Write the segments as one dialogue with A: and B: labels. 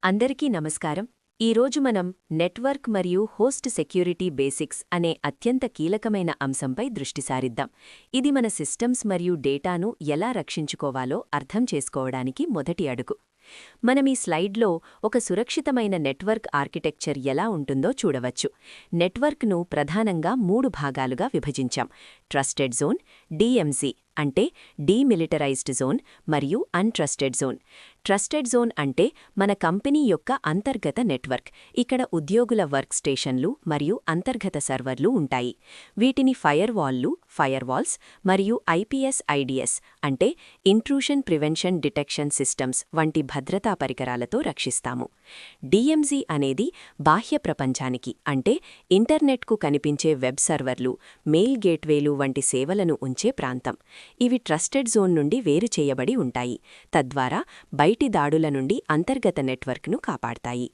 A: అందరికీ నమస్కారం. ఈరోజు మనం నెట్వర్క్ మరియు హోస్ట్ సెక్యూరిటీ బేసిక్స్ అనే అత్యంత కీలకమైన అంశంపై దృష్టి సారిద్దాం. ఇది మన సిస్టమ్స్ మరియు డేటాను ఎలా రక్షించుకోవాలో అర్థం చేసుకోవడానికి మొదటి అడుగు. మనం ఈ స్లైడ్లో ఒక సురక్షితమైన నెట్వర్క్ ఆర్కిటెక్చర్ ఎలా ఉంటుందో చూడవచ్చు. నెట్వర్క్ను ప్రధానంగా 3 భాగాలుగా విభజించాం: ట్రస్టెడ్ జోన్, DMZ అంటే డీమిలిటరైజ్డ్ జోన్, మరియు అన్ట్రస్టెడ్ జోన్. ట్రస్టెడ్ జోన్ అంటే మన కంపెనీ యొక్క అంతర్గత నెట్వర్క్. ఇక్కడ ఉద్యోగుల వర్క్ స్టేషన్లు మరియు అంతర్గత సర్వర్లు ఉంటాయి. వీటిని ఫైర్వాల్స్ మరియు IPS/IDS అంటే ఇంట్రూషన్ ప్రివెన్షన్ డిటెక్షన్ సిస్టమ్స్ వంటి భద్రతా పరికరాలతో రక్షిస్తాము. DMZ అనేది బాహ్య ప్రపంచానికి అంటే ఇంటర్నెట్కు కనిపించే వెబ్ సర్వర్లు, మెయిల్ గేట్వేలు వంటి సేవలను ఉంచే ప్రాంతం. ఇవి ట్రస్టెడ్ జోన్ నుండి వేరు చేయబడి ఉంటాయి, తద్వారా బయటి దాడుల నుండి అంతర్గత నెట్వర్క్ను కాపాడతాయి.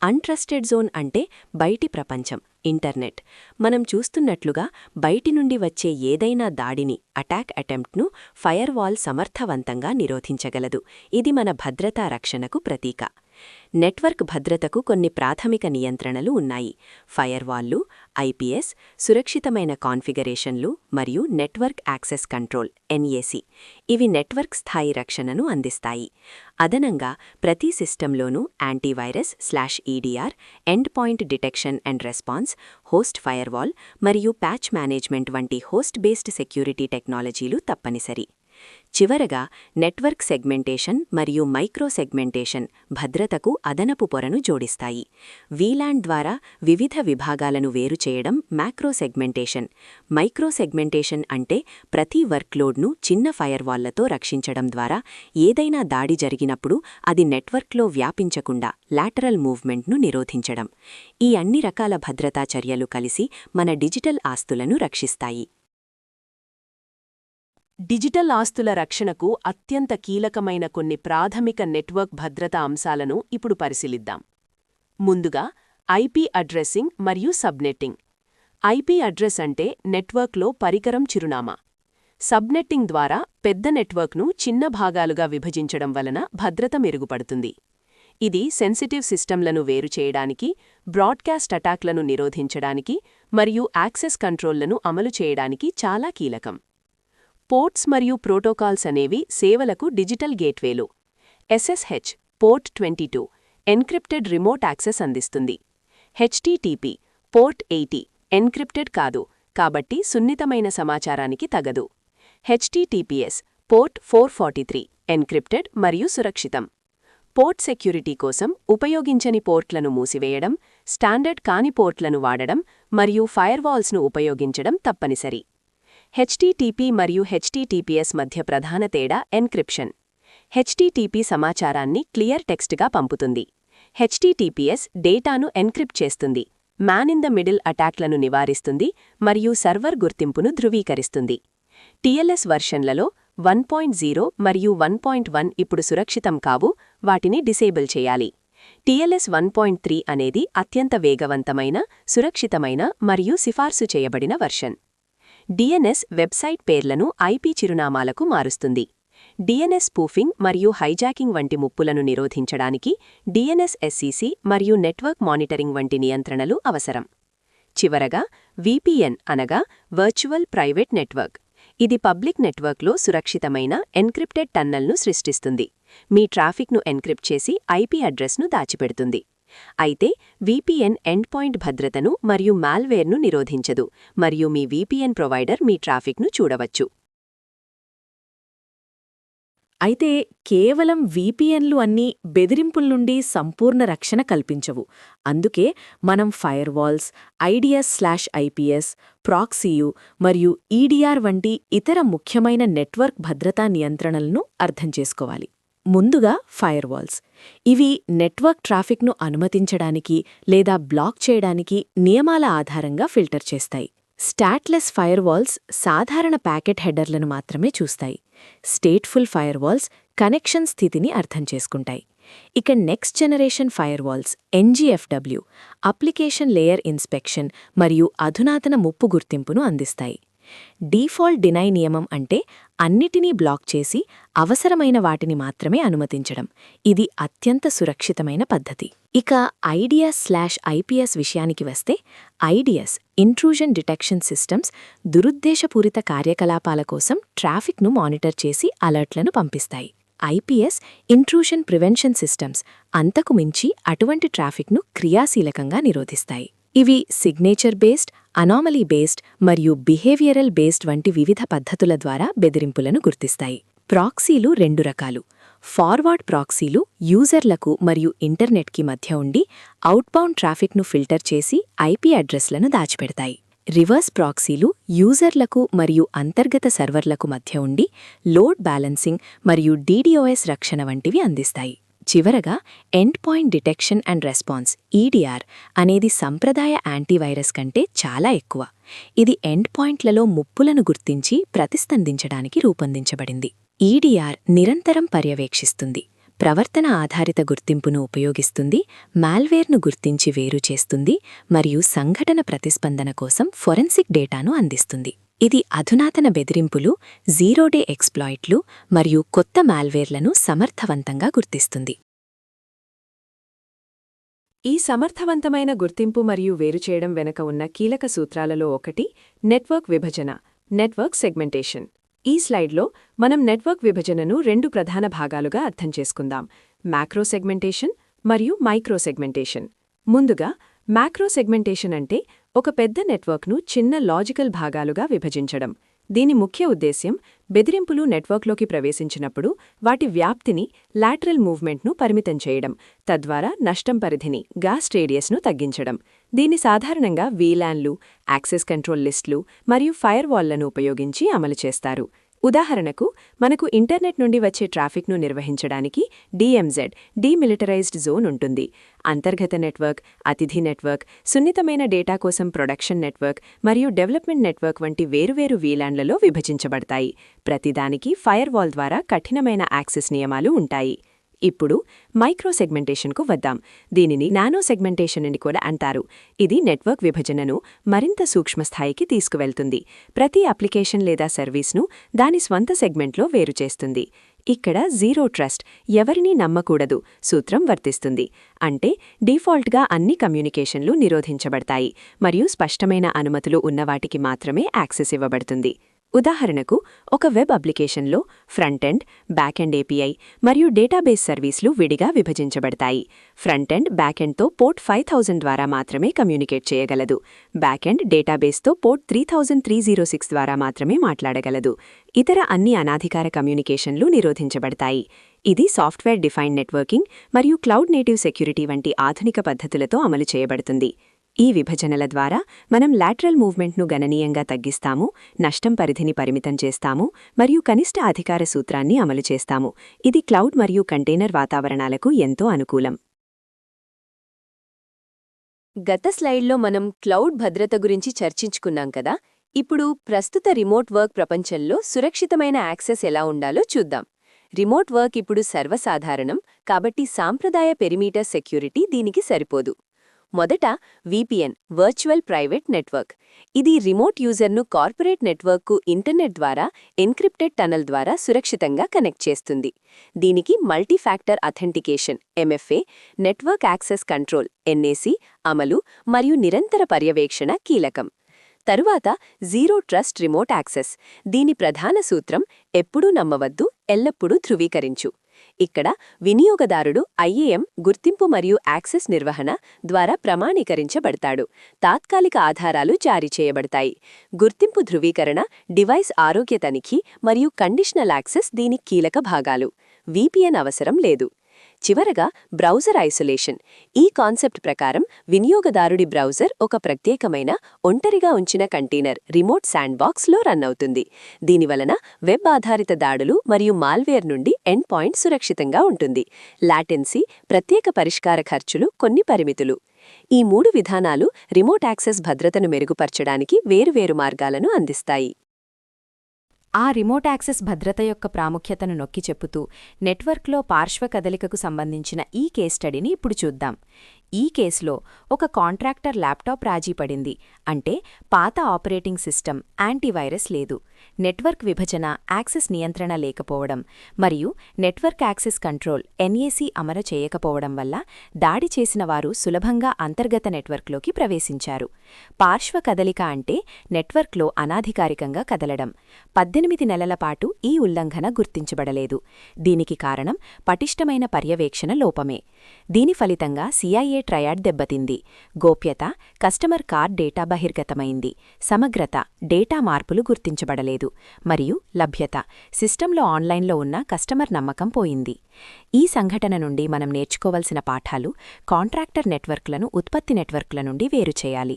A: అన్ట్రస్టెడ్ జోన్ అంటే బయటి ప్రపంచం, ఇంటర్నెట్. మనం చూస్తున్నట్లుగా బయటి నుండి వచ్చే ఏదైనా దాడిని, అటాక్ అటెంప్ట్ను ఫైర్వాల్ సమర్థవంతంగా నిరోధించగలదు. ఇది మన భద్రతా రక్షణకు ప్రతీక. నెట్వర్క్ భద్రతకు కొన్ని ప్రాథమిక నియంత్రణలు ఉన్నాయి: ఫైర్వాల్లు, IPS, సురక్షితమైన కాన్ఫిగరేషన్లు మరియు నెట్వర్క్ యాక్సెస్ కంట్రోల్ NAC. ఇవి నెట్వర్క్ స్థాయి రక్షణను అందిస్తాయి. అదనంగా ప్రతి సిస్టంలోనూ antivirus, end point detection and response, host firewall మరియు ప్యాచ్ మేనేజ్మెంట్ వంటి హోస్ట్ బేస్డ్ సెక్యూరిటీ టెక్నాలజీలు తప్పనిసరి. చివరగా నెట్వర్క్ సెగ్మెంటేషన్ మరియు మైక్రో సెగ్మెంటేషన్ భద్రతకు అదనపు పొరను జోడిస్తాయి. VLAN ద్వారా వివిధ విభాగాలను వేరు చేయడం మ్యాక్రో సెగ్మెంటేషన్. మైక్రో సెగ్మెంటేషన్ అంటే ప్రతి వర్క్లోడ్ను చిన్న ఫైర్వాల్లతో రక్షించడం ద్వారా ఏదైనా దాడి జరిగినప్పుడు అది నెట్వర్క్లో వ్యాపించకుండా లాటరల్ మూవ్మెంట్ను నిరోధించడం. ఈ అన్ని రకాల భద్రతా చర్యలు కలిసి మన డిజిటల్ ఆస్తులను రక్షిస్తాయి.
B: డిజిటల్ ఆస్తుల రక్షణకు అత్యంత కీలకమైన కొన్ని ప్రాథమిక నెట్వర్క్ భద్రతా అంశాలను ఇప్పుడు పరిశీలిద్దాం. ముందుగా IP అడ్రెస్సింగ్ మరియు సబ్నెట్టింగ్. IP అడ్రస్ అంటే నెట్వర్క్లో పరికరం చిరునామా. సబ్నెట్టింగ్ ద్వారా పెద్ద నెట్వర్క్ను చిన్న భాగాలుగా విభజించడం వలన భద్రత మెరుగుపడుతుంది. ఇది సెన్సిటివ్ సిస్టమ్లను వేరు చేయడానికి, బ్రాడ్కాస్ట్ అటాక్లను నిరోధించడానికి మరియు యాక్సెస్ కంట్రోల్లను అమలు చేయడానికి చాలా కీలకం. పోర్ట్స్ మరియు ప్రోటోకాల్స్ అనేవి సేవలకు డిజిటల్ గేట్వేలు. SSH port 22 encrypted remote access అందిస్తుంది. HTTP పోర్ట్ 80 ఎన్క్రిప్టెడ్ కాదు, కాబట్టి సున్నితమైన సమాచారానికి తగదు. HTTPS పోర్ట్ 443 ఎన్క్రిప్టెడ్ మరియు సురక్షితం. పోర్ట్ సెక్యూరిటీ కోసం ఉపయోగించని పోర్ట్లను మూసివేయడం, స్టాండర్డ్ కాని పోర్ట్లను వాడడం మరియు ఫైర్వాల్స్ను ఉపయోగించడం తప్పనిసరి. HTTP మరియు HTTPS మధ్య ప్రధాన తేడా ఎన్క్రిప్షన్. HTTP సమాచారాన్ని క్లియర్ టెక్స్ట్గా పంపుతుంది. HTTPS డేటాను ఎన్క్రిప్ట్ చేస్తుంది, మ్యాన్ ఇన్ ద మిడిల్ అటాక్లను నివారిస్తుంది మరియు సర్వర్ గుర్తింపును ధృవీకరిస్తుంది. TLS వర్షన్లలో 1.0 మరియు 1.1 ఇప్పుడు సురక్షితం కావు, వాటిని డిసేబుల్ చేయాలి. TLS 1.3 అనేది అత్యంత వేగవంతమైన, సురక్షితమైన మరియు సిఫార్సు చేయబడిన వర్షన్. DNS వెబ్సైట్ పేర్లను IP చిరునామాలకు మారుస్తుంది. DNS స్పూఫింగ్ మరియు హైజాకింగ్ వంటి ముప్పులను నిరోధించడానికి DNS SEC మరియు నెట్వర్క్ మానిటరింగ్ వంటి నియంత్రణలు అవసరం. చివరగా VPN అనగా వర్చువల్ ప్రైవేట్ నెట్వర్క్. ఇది పబ్లిక్ నెట్వర్క్లో సురక్షితమైన ఎన్క్రిప్టెడ్ టన్నల్ను సృష్టిస్తుంది. మీ ట్రాఫిక్ను ఎన్క్రిప్ట్ చేసి IP అడ్రస్ను దాచిపెడుతుంది. అయితే VPN ఎండ్ పాయింట్ భద్రతను మరియు మాల్వేర్ను నిరోధించదు, మరియు మీ VPN ప్రొవైడర్ మీ ట్రాఫిక్ను చూడవచ్చు.
C: అయితే కేవలం VPNలు అన్నీ బెదిరింపుల నుండి సంపూర్ణ రక్షణ కల్పించవు. అందుకే మనం ఫైర్వాల్స్, IDS/IPS, ప్రాక్సీయు మరియు EDR వంటి ఇతర ముఖ్యమైన నెట్వర్క్ భద్రతా నియంత్రణలను అర్థం చేసుకోవాలి. ముందుగా ఫైర్వాల్స్. ఇవి నెట్వర్క్ ట్రాఫిక్ను అనుమతించడానికి లేదా బ్లాక్ చేయడానికి నియమాల ఆధారంగా ఫిల్టర్ చేస్తాయి. స్టాట్లెస్ ఫైర్వాల్స్ సాధారణ ప్యాకెట్ హెడర్లను మాత్రమే చూస్తాయి. స్టేట్ఫుల్ ఫైర్వాల్స్ కనెక్షన్ స్థితిని అర్థం చేసుకుంటాయి. ఇక next generation firewalls NGFW application layer inspection మరియు అధునాతన ముప్పు గుర్తింపును అందిస్తాయి. డీఫాల్ట్ డినై నియమం అంటే అన్నిటినీ బ్లాక్ చేసి అవసరమైన వాటిని మాత్రమే అనుమతించడం. ఇది అత్యంత సురక్షితమైన పద్ధతి. ఇక ఐడియాస్/ఐపీఎస్ విషయానికి వస్తే, ఐడియాస్ ఇంట్రూజన్ డిటెక్షన్ సిస్టమ్స్ దురుద్దేశపూరిత కార్యకలాపాల కోసం ట్రాఫిక్ను మానిటర్ చేసి అలర్ట్లను పంపిస్తాయి. ఐపీఎస్ ఇంట్రూషన్ ప్రివెన్షన్ సిస్టమ్స్ అంతకు మించి అటువంటి ట్రాఫిక్ను క్రియాశీలకంగా నిరోధిస్తాయి. ఇవి సిగ్నేచర్ బేస్డ్, అనామలీ బేస్డ్ మరియు బిహేవియరల్ బేస్డ్ వంటి వివిధ పద్ధతుల ద్వారా బెదిరింపులను గుర్తిస్తాయి. ప్రాక్సీలు రెండు రకాలు. ఫార్వర్డ్ ప్రాక్సీలు యూజర్లకు మరియు ఇంటర్నెట్కి మధ్య ఉండి అవుట్బౌండ్ ట్రాఫిక్ను ఫిల్టర్ చేసి ఐపీ అడ్రస్లను దాచిపెడతాయి. రివర్స్ ప్రాక్సీలు యూజర్లకు మరియు అంతర్గత సర్వర్లకు మధ్య ఉండి లోడ్ బ్యాలెన్సింగ్ మరియు డీడీఓఎస్ రక్షణ వంటివి అందిస్తాయి. చివరగా end point detection and response EDR అనేది సంప్రదాయ యాంటీవైరస్ కంటే చాలా ఎక్కువ. ఇది ఎండ్ పాయింట్లలో ముప్పులను గుర్తించి ప్రతిస్పందించడానికి రూపొందించబడింది. ఈడీఆర్ నిరంతరం పర్యవేక్షిస్తుంది, ప్రవర్తన ఆధారిత గుర్తింపును ఉపయోగిస్తుంది, మాల్వేర్ను గుర్తించి వేరు చేస్తుంది మరియు సంఘటన ప్రతిస్పందన కోసం ఫోరెన్సిక్ డేటాను అందిస్తుంది. ఇది అధునాతన బెదిరింపులు, జీరో-డే ఎక్స్ప్లాయిట్లు మరియు కొత్త మాల్వేర్లను సమర్థవంతంగా గుర్తిస్తుంది.
B: ఈ సమర్థవంతమైన గుర్తింపు మరియు వేరుచేయడం వెనుక ఉన్న కీలక సూత్రాలలో ఒకటి నెట్వర్క్ విభజన, నెట్వర్క్ సెగ్మెంటేషన్. ఈ స్లైడ్లో మనం నెట్వర్క్ విభజనను రెండు ప్రధాన భాగాలుగా అర్థం చేసుకుందాం: మ్యాక్రో సెగ్మెంటేషన్ మరియు మైక్రో సెగ్మెంటేషన్. ముందుగా మ్యాక్రో సెగ్మెంటేషన్ అంటే ఒక పెద్ద నెట్వర్క్ను చిన్న లాజికల్ భాగాలుగా విభజించడం. దీని ముఖ్య ఉద్దేశ్యం బెదిరింపులు నెట్వర్క్లోకి ప్రవేశించినప్పుడు వాటి వ్యాప్తిని, లాటరల్ మూవ్మెంట్ను పరిమితం చేయడం, తద్వారా నష్టం పరిధిని, గాస్ రేడియస్ను తగ్గించడం. దీన్ని సాధారణంగా వీలాన్లు, యాక్సెస్ కంట్రోల్ లిస్టులు మరియు ఫైర్వాల్లను ఉపయోగించి అమలు చేస్తారు. ఉదాహరణకు, మనకు ఇంటర్నెట్ నుండి వచ్చే ట్రాఫిక్ను నిర్వహించడానికి డీఎంజెడ్ డీమిలిటరైజ్డ్ జోన్ ఉంటుంది. అంతర్గత నెట్వర్క్, అతిథి నెట్వర్క్, సున్నితమైన డేటా కోసం ప్రొడక్షన్ నెట్వర్క్ మరియు డెవలప్మెంట్ నెట్వర్క్ వంటి వేరువేరు వీలాన్లలో విభజించబడతాయి. ప్రతిదానికి ఫైర్వాల్ ద్వారా కఠినమైన యాక్సెస్ నియమాలు ఉంటాయి. ఇప్పుడు మైక్రో సెగ్మెంటేషన్కు వద్దాం. దీనిని నానో సెగ్మెంటేషన్ అని కూడా అంటారు. ఇది నెట్వర్క్ విభజనను మరింత సూక్ష్మస్థాయికి తీసుకువెళ్తుంది. ప్రతి అప్లికేషన్ లేదా సర్వీస్ను దాని స్వంత సెగ్మెంట్లో వేరుచేస్తుంది. ఇక్కడ జీరో ట్రస్ట్, ఎవరినీ నమ్మకూడదు సూత్రం వర్తిస్తుంది. అంటే డిఫాల్ట్గా అన్ని కమ్యూనికేషన్లు నిరోధించబడతాయి మరియు స్పష్టమైన అనుమతులు ఉన్నవాటికి మాత్రమే యాక్సెస్ ఇవ్వబడుతుంది. ఉదాహరణకు, ఒక వెబ్ అప్లికేషన్లో front end, back end API మరియు డేటాబేస్ సర్వీస్లు విడిగా విభజించబడతాయి. ఫ్రంట్ ఎండ్ బ్యాక్ ఎండ్తో పోర్ట్ 5000 ద్వారా మాత్రమే కమ్యూనికేట్ చేయగలదు. బ్యాక్ ఎండ్ డేటాబేస్తో పోర్ట్ 3306 ద్వారా మాత్రమే మాట్లాడగలదు. ఇతర అన్ని అనాధికార కమ్యూనికేషన్లు నిరోధించబడతాయి. ఇది సాఫ్ట్వేర్ డిఫైన్డ్ నెట్వర్కింగ్ మరియు క్లౌడ్ నేటివ్ సెక్యూరిటీ వంటి ఆధునిక పద్ధతులతో అమలు చేయబడుతుంది. ఈ విభజనల ద్వారా మనం లాటరల్ మూవ్మెంట్ను గణనీయంగా తగ్గిస్తాము, నష్టం పరిధిని పరిమితం చేస్తాము మరియు కనిష్ట అధికార సూత్రాన్ని అమలు చేస్తాము. ఇది క్లౌడ్ మరియు కంటైనర్ వాతావరణాలకు ఎంతో అనుకూలం.
A: గత స్లైడ్లో మనం క్లౌడ్ భద్రత గురించి చర్చించుకున్నాం కదా. ఇప్పుడు ప్రస్తుత రిమోట్ వర్క్ ప్రపంచంలో సురక్షితమైన యాక్సెస్ ఎలా ఉండాలో చూద్దాం. రిమోట్ వర్క్ ఇప్పుడు సర్వసాధారణం, కాబట్టి సాంప్రదాయ పెరిమీటర్ సెక్యూరిటీ దీనికి సరిపోదు. మొదట విపిఎన్, వర్చువల్ ప్రైవేట్ నెట్వర్క్. ఇది రిమోట్ యూజర్ను కార్పొరేట్ నెట్వర్క్కు ఇంటర్నెట్ ద్వారా ఎన్క్రిప్టెడ్ టనల్ ద్వారా సురక్షితంగా కనెక్ట్ చేస్తుంది. దీనికి multifactor authentication MFA, network access control NAC అమలు మరియు నిరంతర పర్యవేక్షణ కీలకం. తరువాత జీరో ట్రస్ట్ రిమోట్ యాక్సెస్. దీని ప్రధాన సూత్రం ఎప్పుడూ నమ్మవద్దు, ఎల్లప్పుడూ ధృవీకరించు. ఇక్కడ వినియోగదారుడు ఐఏఎం గుర్తింపు మరియు యాక్సెస్ నిర్వహణ ద్వారా ప్రమాణీకరించబడతాడు. తాత్కాలిక ఆధారాలు జారీ చేయబడతాయి. గుర్తింపు ధృవీకరణ, డివైస్ ఆరోగ్య తనిఖీ మరియు కండిషనల్ యాక్సెస్ దీని కీలక భాగాలు. విపిఎన్ అవసరం లేదు. చివరగా బ్రౌజర్ ఐసోలేషన్. ఈ కాన్సెప్ట్ ప్రకారం వినియోగదారుడి బ్రౌజర్ ఒక ప్రత్యేకమైన, ఒంటరిగా ఉంచిన కంటైనర్ రిమోట్ శాండ్బాక్స్లో రన్ అవుతుంది. దీనివలన వెబ్ ఆధారిత దాడులు మరియు మాల్వేర్ నుండి ఎండ్ పాయింట్ సురక్షితంగా ఉంటుంది. లాటెన్సీ, ప్రత్యేక పరిష్కార ఖర్చులు, కొన్ని పరిమితులు. ఈ 3 విధానాలు రిమోట్ యాక్సెస్ భద్రతను మెరుగుపరచడానికి వేరువేరు మార్గాలను అందిస్తాయి.
C: ఆ రిమోట్ యాక్సెస్ భద్రత యొక్క ప్రాముఖ్యతను నొక్కి చెప్పుతూ నెట్వర్క్లో పార్శ్వ కదలికకు సంబంధించిన ఈ కేస్ స్టడీని ఇప్పుడు చూద్దాం.
A: ఈ కేసులో ఒక కాంట్రాక్టర్ ల్యాప్టాప్ రాజీపడింది, అంటే పాత ఆపరేటింగ్ సిస్టమ్ యాంటీవైరస్ లేదు, నెట్వర్క్ విభజన యాక్సెస్ నియంత్రణ లేకపోవడం మరియు నెట్వర్క్ యాక్సెస్ కంట్రోల్ ఎన్ఏసీ అమలు చేయకపోవడం వల్ల దాడి చేసిన వారు సులభంగా అంతర్గత నెట్వర్క్లోకి ప్రవేశించారు. పార్శ్వ కదలిక అంటే నెట్వర్క్లో అనాధికారికంగా కదలడం. 18 నెలల పాటు ఈ ఉల్లంఘన గుర్తించబడలేదు. దీనికి కారణం పటిష్టమైన పర్యవేక్షణ లోపమే. దీని ఫలితంగా CIA ట్రయాడ్ దెబ్బతింది. గోప్యత, కస్టమర్ కార్డ్ డేటా బహిర్గతమైంది. సమగ్రత, డేటా మార్పులు గుర్తించబడలేదు. మరియు లభ్యత, సిస్టంలో ఆన్లైన్లో ఉన్న కస్టమర్ నమ్మకం పోయింది. ఈ సంఘటన నుండి మనం నేర్చుకోవలసిన పాఠాలు: కాంట్రాక్టర్ నెట్వర్క్లను ఉత్పత్తి నెట్వర్క్ల నుండి వేరుచేయాలి,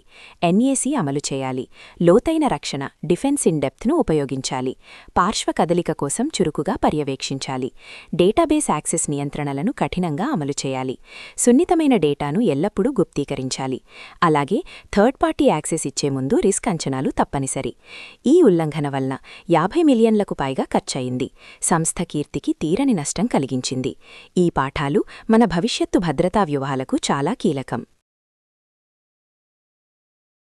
A: ఎన్ఏసీ అమలు చేయాలి, లోతైన రక్షణ డిఫెన్స్ ఇన్ డెప్త్ను ఉపయోగించాలి, పార్శ్వ కదలిక కోసం చురుకుగా పర్యవేక్షించాలి, డేటాబేస్ యాక్సెస్ నియంత్రణలను కఠినంగా అమలు చేయాలి, సున్నితమైన డేటాను ఎల్లప్పుడూ గుప్తీకరించాలి. అలాగే థర్డ్ పార్టీ యాక్సెస్ ఇచ్చే ముందు రిస్క్ అంచనాలు తప్పనిసరి. ఈ ఉల్లంఘన వలన 50 మిలియన్లకు పైగా ఖర్చయింది. సంస్థ కీర్తికి తీరని నష్టం కలిగించింది. ఈ పాఠాలు మన భవిష్యత్తు భద్రతా వ్యూహాలకు చాలా కీలకం.